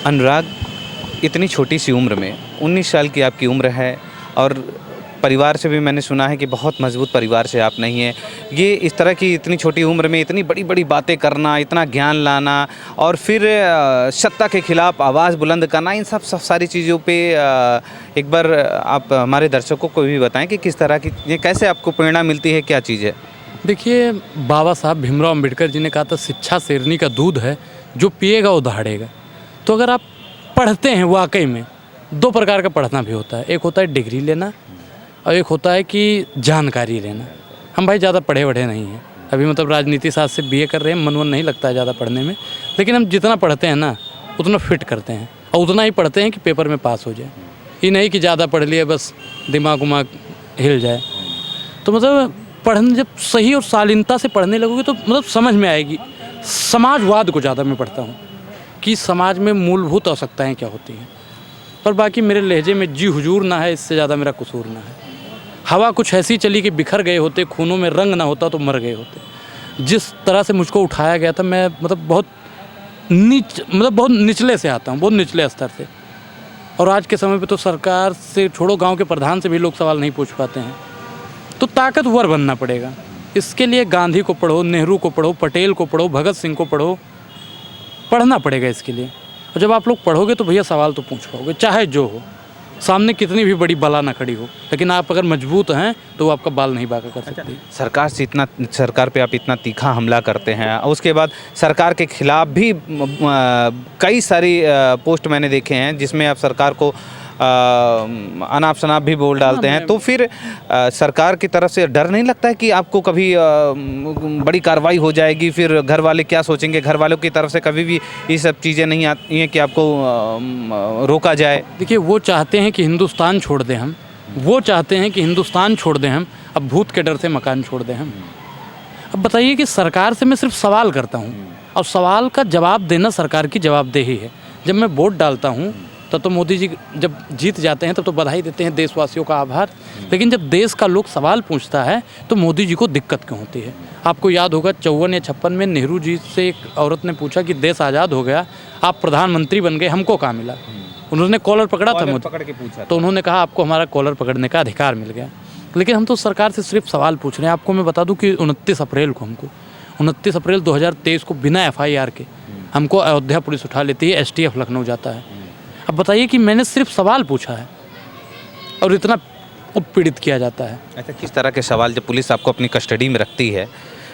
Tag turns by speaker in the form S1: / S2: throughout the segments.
S1: अनुराग, इतनी छोटी सी उम्र में 19 साल की आपकी उम्र है और परिवार से भी मैंने सुना है कि बहुत मजबूत परिवार से आप नहीं हैं। ये इस तरह की इतनी छोटी उम्र में इतनी बड़ी बड़ी बातें करना, इतना ज्ञान लाना और फिर सत्ता के खिलाफ आवाज़ बुलंद करना, इन सब सारी चीज़ों पे एक बार आप हमारे दर्शकों को भी बताएं कि किस तरह की ये कैसे आपको प्रेरणा मिलती है, क्या चीज़ है?
S2: देखिए, बाबा साहब भीमराव अंबेडकर जी ने कहा था, शिक्षा शेरनी का दूध है, जो पिएगा वो दहाड़ेगा। तो अगर आप पढ़ते हैं, वाकई में दो प्रकार का पढ़ना भी होता है। एक होता है डिग्री लेना और एक होता है कि जानकारी लेना। हम भाई ज़्यादा पढ़े वढ़े नहीं हैं, अभी मतलब राजनीति शास्त्र से बीए कर रहे हैं, मन नहीं लगता है ज़्यादा पढ़ने में, लेकिन हम जितना पढ़ते हैं ना उतना फिट करते हैं और उतना ही पढ़ते हैं कि पेपर में पास हो जाए। ये नहीं कि ज़्यादा पढ़ लिए बस दिमाग उमाग हिल जाए। तो मतलब पढ़ने जब सही और शालीनता से पढ़ने लगोगे तो मतलब समझ में आएगी। समाजवाद को ज़्यादा मैं पढ़ता हूँ कि समाज में मूलभूत आवश्यकताएँ क्या होती हैं। पर बाकी मेरे लहजे में जी हुजूर ना है, इससे ज़्यादा मेरा कसूर ना है। हवा कुछ ऐसी चली कि बिखर गए होते, खूनों में रंग ना होता तो मर गए होते। जिस तरह से मुझको उठाया गया था, मैं मतलब बहुत निचले से आता हूँ, बहुत निचले स्तर से। और आज के समय पे तो सरकार से छोड़ो, गांव के प्रधान से भी लोग सवाल नहीं पूछ पाते हैं। तो ताकतवर बनना पड़ेगा। इसके लिए गांधी को पढ़ो, नेहरू को पढ़ो, पटेल को पढ़ो, भगत सिंह को पढ़ो, पढ़ना पड़ेगा इसके लिए। और जब आप लोग पढ़ोगे तो भैया सवाल तो पूछ पाओगे, चाहे जो हो, सामने कितनी भी बड़ी बला ना खड़ी हो, लेकिन आप अगर मजबूत हैं तो वो आपका बाल नहीं बांका कर सकती।
S1: सरकार पे आप इतना तीखा हमला करते हैं और उसके बाद सरकार के खिलाफ भी कई सारी पोस्ट मैंने देखे हैं जिसमें आप सरकार को अनाप शनाप भी बोल डालते हैं। तो फिर सरकार की तरफ से डर नहीं लगता है कि आपको कभी बड़ी कार्रवाई हो जाएगी, फिर घर वाले क्या सोचेंगे? घर वालों की तरफ से कभी भी ये सब चीज़ें नहीं आती हैं कि आपको रोका जाए?
S2: देखिए, वो चाहते हैं कि हिंदुस्तान छोड़ दें हम, वो चाहते हैं कि हिंदुस्तान छोड़ दें हम, अब भूत के डर से मकान छोड़ दें हम। अब बताइए कि सरकार से मैं सिर्फ सवाल करता हूँ और सवाल का जवाब देना सरकार की जवाबदेही है। जब मैं वोट डालता हूँ तब तो मोदी जी जब जीत जाते हैं तब तो बधाई देते हैं, देशवासियों का आभार। लेकिन जब देश का लोग सवाल पूछता है तो मोदी जी को दिक्कत क्यों होती है? आपको याद होगा 54 या 56 में नेहरू जी से एक औरत ने पूछा कि देश आज़ाद हो गया, आप प्रधानमंत्री बन गए, हमको कहाँ मिला? उन्होंने कॉलर पकड़ा था मोदी, तो उन्होंने कहा आपको हमारा कॉलर पकड़ने का अधिकार मिल गया। लेकिन हम तो सरकार से सिर्फ सवाल पूछ रहे हैं। आपको मैं बता दूं कि 29 अप्रैल 2023 को बिना FIR के हमको अयोध्या पुलिस उठा लेती है, STF लखनऊ जाता है। अब बताइए कि मैंने सिर्फ सवाल पूछा है और इतना उत्पीड़ित किया जाता है।
S1: अच्छा, किस तरह के सवाल जब पुलिस आपको अपनी कस्टडी में रखती है,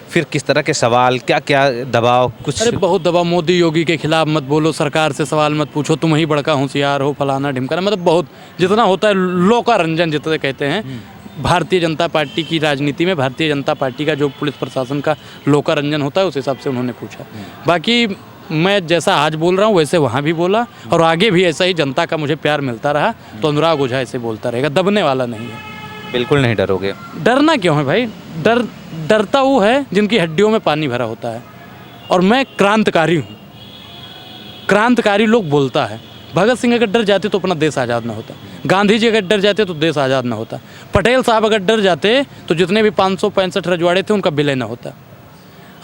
S1: फिर किस तरह के सवाल, क्या क्या दबाव? कुछ
S2: अरे बहुत दबाव, मोदी योगी के खिलाफ मत बोलो, सरकार से सवाल मत पूछो, तुम ही बड़का होशियार हो, फलाना ढिमकाना, मतलब बहुत जितना होता है लोकारंजन जितने कहते हैं। भारतीय जनता पार्टी की राजनीति में भारतीय जनता पार्टी का जो पुलिस प्रशासन का लोकारंजन होता है उस हिसाब से उन्होंने पूछा। बाकी मैं जैसा आज बोल रहा हूँ वैसे वहाँ भी बोला और आगे भी ऐसा ही जनता का मुझे प्यार मिलता रहा। तो अनुराग ओझा ऐसे बोलता रहेगा, दबने वाला नहीं है।
S1: बिल्कुल नहीं डरोगे?
S2: डरना क्यों है भाई? डरता वो है जिनकी हड्डियों में पानी भरा होता है। और मैं क्रांतिकारी हूँ, क्रांतिकारी लोग बोलता है। भगत सिंह अगर डर जाते तो अपना देश आज़ाद ना होता, गांधी जी अगर डर जाते तो देश आज़ाद ना होता, पटेल साहब अगर डर जाते तो जितने भी 565 रजवाड़े थे उनका विलय ना होता।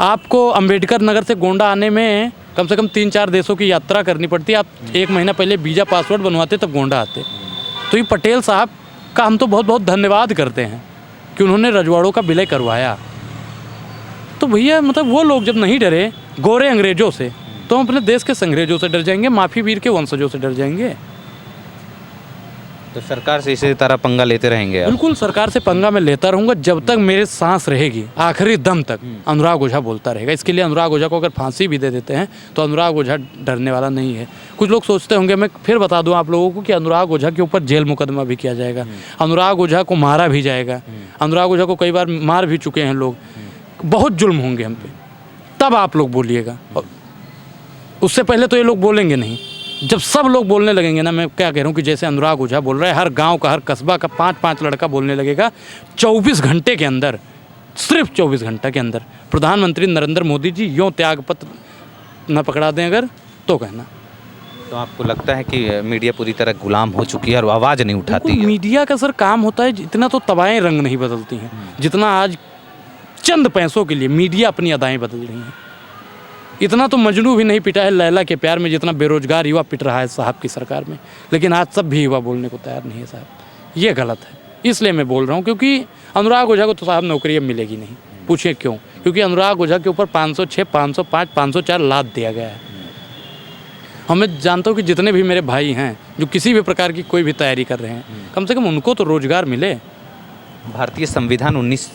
S2: आपको अंबेडकर नगर से गोंडा आने में कम से कम 3-4 देशों की यात्रा करनी पड़ती। आप 1 महीना पहले वीज़ा पासपोर्ट बनवाते तब गोंडा आते। तो ये पटेल साहब का हम तो बहुत बहुत धन्यवाद करते हैं कि उन्होंने रजवाड़ों का विलय करवाया। तो भैया मतलब वो लोग जब नहीं डरे गोरे अंग्रेज़ों से, तो हम अपने देश के संग्रेजों से डर जाएंगे, माफी वीर के वंशजों से डर जाएंगे।
S1: तो सरकार से इसी तरह पंगा लेते रहेंगे आप?
S2: बिल्कुल, सरकार से पंगा मैं लेता रहूँगा जब तक मेरे सांस रहेगी, आखिरी दम तक अनुराग ओझा बोलता रहेगा। इसके लिए अनुराग ओझा को अगर फांसी भी दे देते हैं तो अनुराग ओझा डरने वाला नहीं है। कुछ लोग सोचते होंगे, मैं फिर बता दूं आप लोगों को कि अनुराग ओझा के ऊपर जेल मुकदमा भी किया जाएगा, अनुराग ओझा को मारा भी जाएगा, अनुराग ओझा को कई बार मार भी चुके हैं लोग, बहुत जुल्म होंगे हम पे, तब आप लोग बोलिएगा। उससे पहले तो ये लोग बोलेंगे नहीं। जब सब लोग बोलने लगेंगे ना, मैं क्या कह रहा हूँ कि जैसे अनुराग ओझा बोल रहा है, हर गांव का, हर कस्बा का 5-5 लड़का बोलने लगेगा। 24 घंटे के अंदर, सिर्फ 24 घंटे के अंदर प्रधानमंत्री नरेंद्र मोदी जी यूँ त्यागपत्र न पकड़ा दें अगर, तो कहना।
S1: तो आपको लगता है कि मीडिया पूरी तरह गुलाम हो चुकी है और आवाज़ नहीं उठाती है?
S2: मीडिया का सर काम होता है, इतना तो तवाएं रंग नहीं बदलती हैं जितना आज चंद पैसों के लिए मीडिया अपनी अदाएँ बदल रही हैं। इतना तो मजनू भी नहीं पिटा है लैला के प्यार में जितना बेरोजगार युवा पिट रहा है साहब की सरकार में। लेकिन आज सब भी युवा बोलने को तैयार नहीं है साहब, ये गलत है। इसलिए मैं बोल रहा हूँ क्योंकि अनुराग ओझा को तो साहब नौकरी अब मिलेगी नहीं। पूछिए क्यों? क्योंकि अनुराग ओझा के ऊपर 506, 505, 504 लाद दिया गया है। हमें जानता हूँ कि जितने भी मेरे भाई हैं जो किसी भी प्रकार की कोई भी तैयारी कर रहे हैं, कम से कम उनको तो रोजगार मिले।
S1: भारतीय संविधान 19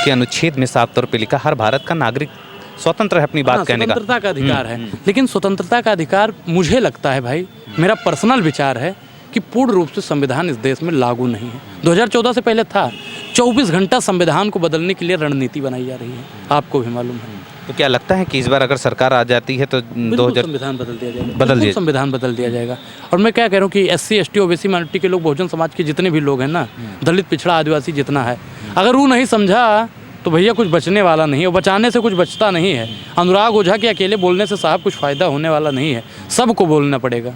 S1: के अनुच्छेद में साफ तौर पे लिखा, हर भारत का नागरिक स्वतंत्र है अपनी बात कहने का।
S2: स्वतंत्रता का अधिकार है, लेकिन स्वतंत्रता का अधिकार मुझे लगता है भाई, मेरा पर्सनल विचार है कि पूर्ण रूप से संविधान इस देश में लागू नहीं है। 2014 से पहले था। 24 घंटा संविधान को बदलने के लिए रणनीति बनाई जा रही है, आपको भी मालूम है।
S1: तो क्या लगता है कि इस बार अगर सरकार आ जाती है तो 2000
S2: संविधान बदल दिया जाएगा,
S1: बदल दिया
S2: संविधान बदल दिया जाएगा। और मैं क्या कह रहा हूँ कि SC, ST, OBC माइनॉरिटी के लोग, बहुजन समाज के जितने भी लोग हैं ना, दलित, पिछड़ा, आदिवासी जितना है, अगर वो नहीं समझा तो भैया कुछ बचने वाला नहीं है, और बचाने से कुछ बचता नहीं है। अनुराग ओझा के अकेले बोलने से साहब कुछ फ़ायदा होने वाला नहीं है, सबको बोलना पड़ेगा।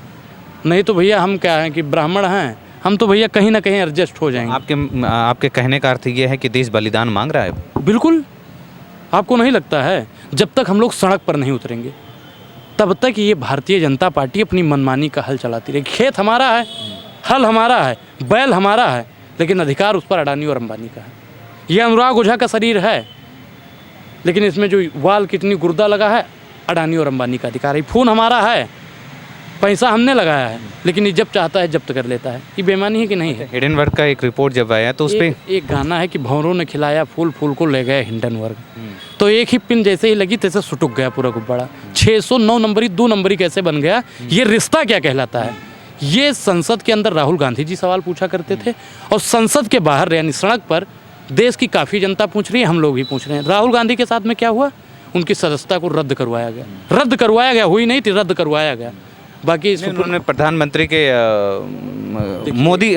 S2: नहीं तो भैया हम क्या हैं कि ब्राह्मण हैं, हम तो भैया कहीं ना कहीं एडजस्ट हो जाएंगे।
S1: आपके कहने का अर्थ ये है कि देश बलिदान मांग रहा है?
S2: बिल्कुल। आपको नहीं लगता है जब तक हम लोग सड़क पर नहीं उतरेंगे तब तक ये भारतीय जनता पार्टी अपनी मनमानी का हल चलाती रहेगी? खेत हमारा है, हल हमारा है, बैल हमारा है, लेकिन अधिकार उस पर अडानी और अंबानी का है। ये अनुराग ओझा का शरीर है, लेकिन इसमें जो वाल, किडनी, गुर्दा लगा है, अडानी और अंबानी का अधिकार है। खून हमारा है, पैसा हमने लगाया है, लेकिन ये जब चाहता है जब्त कर लेता है। ये बेईमानी है कि नहीं है?
S1: हिंडनबर्ग का एक रिपोर्ट जब आया तो उस पर
S2: एक गाना है कि भंवरों ने खिलाया फूल, फूल को ले गए हिंडनबर्ग। तो एक ही पिन जैसे ही लगी तैसे सुटुक गया पूरा गुब्बारा। 609 नंबरी 2 नंबरी कैसे बन गया? ये रिश्ता क्या कहलाता है? ये संसद के अंदर राहुल गांधी जी सवाल पूछा करते थे, और संसद के बाहर यानी सड़क पर देश की काफ़ी जनता पूछ रही है, हम लोग भी पूछ रहे हैं। राहुल गांधी के साथ में क्या हुआ? उनकी सदस्यता को रद्द करवाया गया। रद्द करवाया गया, हुई नहीं थी, रद्द करवाया गया। बाकी
S1: उन्होंने प्रधानमंत्री के मोदी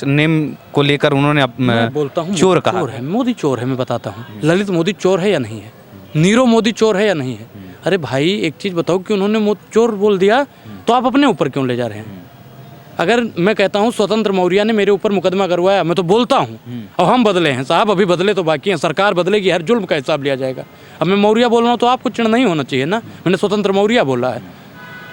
S1: नेम को लेकर उन्होंने
S2: बोलता हूँ
S1: चोर कहा।
S2: चोर है, मोदी चोर है। मैं बताता हूँ, ललित मोदी चोर है या नहीं है? नीरव मोदी चोर है या नहीं है? अरे भाई एक चीज़ बताओ कि उन्होंने चोर बोल दिया तो आप अपने ऊपर क्यों ले जा रहे हैं? अगर मैं कहता हूँ स्वतंत्र मौर्य ने मेरे ऊपर मुकदमा करवाया, मैं तो बोलता हूँ, और हम बदले हैं साहब, अभी बदले तो बाकी हैं, सरकार बदलेगी, हर जुल्म का हिसाब लिया जाएगा। अब मैं मौर्य बोल रहा हूँ तो आपको चिढ़ नहीं होना चाहिए ना, मैंने स्वतंत्र मौर्य बोला है।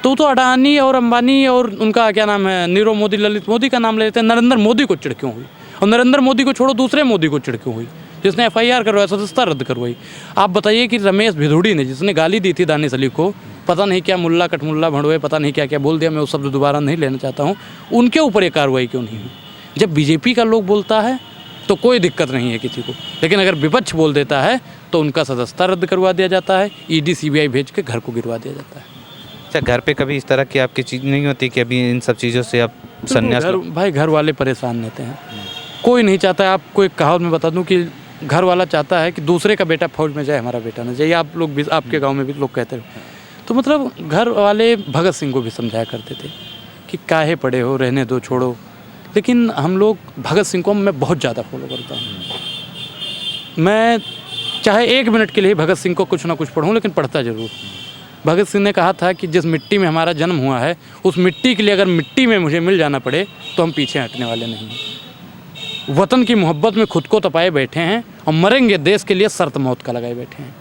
S2: तो अडानी और अंबानी और उनका क्या नाम है, नीरव मोदी, ललित मोदी का नाम ले लेते हैं। नरेंद्र मोदी को चिढ़ क्यों हुई? और नरेंद्र मोदी को छोड़ो, दूसरे मोदी को चिढ़ क्यों हुई जिसने FIR करवाया, सदस्यता रद्द करवाई? आप बताइए कि रमेश भिदुड़ी ने जिसने गाली दी थी दानिश अली को, पता नहीं क्या मुल्ला कटमुल्ला भड़वे, पता नहीं क्या क्या बोल दिया, मैं वो शब्द दोबारा नहीं लेना चाहता हूँ, उनके ऊपर ये कार्रवाई क्यों नहीं हुई? जब BJP का लोग बोलता है तो कोई दिक्कत नहीं है किसी को, लेकिन अगर विपक्ष बोल देता है तो उनका सदस्यता रद्द करवा दिया जाता है, ED CBI भेज के घर को गिरवा दिया जाता है।
S1: अच्छा, घर पे कभी इस तरह की आपकी चीज़ नहीं होती कि अभी इन सब चीज़ों से आप संन्यास?
S2: भाई घर वाले परेशान रहते हैं, कोई नहीं चाहता है। आपको एक कहावत में बता दूं कि घर वाला चाहता है कि दूसरे का बेटा फौज में जाए, हमारा बेटा ना जाए। आप लोग भी, आपके गांव में भी लोग कहते हैं। तो मतलब घर वाले भगत सिंह को भी समझाया करते थे कि काहे पड़े हो, रहने दो, छोड़ो। लेकिन हम लोग भगत सिंह को मैं बहुत ज़्यादा फॉलो करता हूँ। मैं चाहे 1 मिनट के लिए भगत सिंह को कुछ ना कुछ पढ़ूँ, लेकिन पढ़ता ज़रूर। भगत सिंह ने कहा था कि जिस मिट्टी में हमारा जन्म हुआ है, उस मिट्टी के लिए अगर मिट्टी में मुझे मिल जाना पड़े तो हम पीछे हटने वाले नहीं हैं। वतन की मोहब्बत में खुद को तपाए बैठे हैं और मरेंगे देश के लिए शर्त मौत का लगाए बैठे हैं।